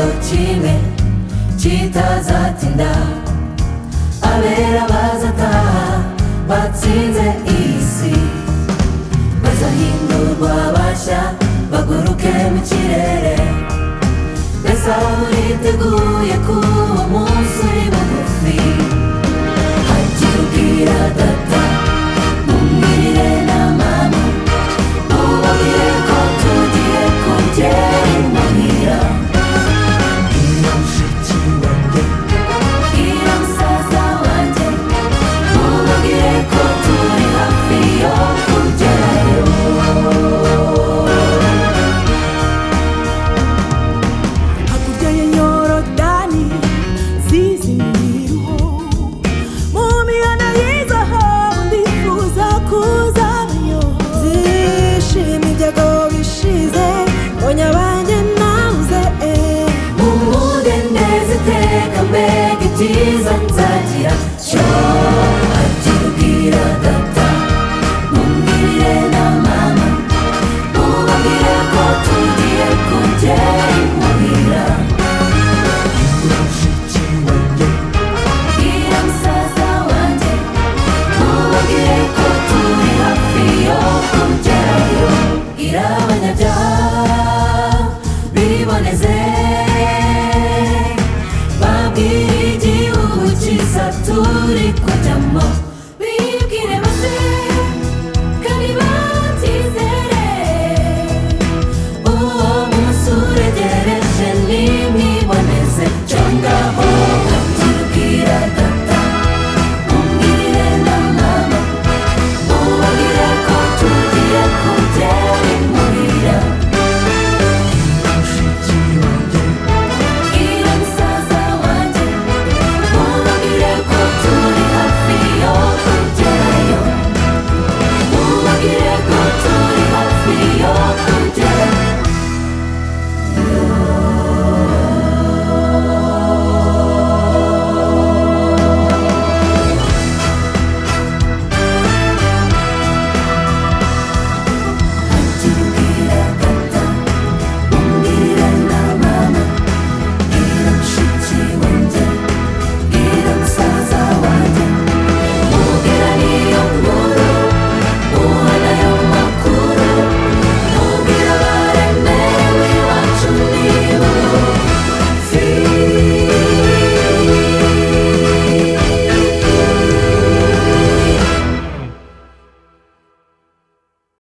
igitondo kimwe kitazatinda, abera bazataha batsinze isi, bazahindurwa bashya baguruke mu kirere. Mbese aho uriteguye ko uwo munsi uri bugufi? Hagira ubwira data, mumwirire na mama, mubabwire ko tugiye kugera imuhira. Bwira mushiki wanjye, bwira musaza wanjye, mubabwire ko turi hafi yo kugerayo. Hakurya ya Yorodani zizi imiruho, mu mihana y'izahabu ndifuza kuzabayo. Zishima ibyago bishize, mbonye abanjye nabuze. Mu mudendezo iteka mbega ibyiza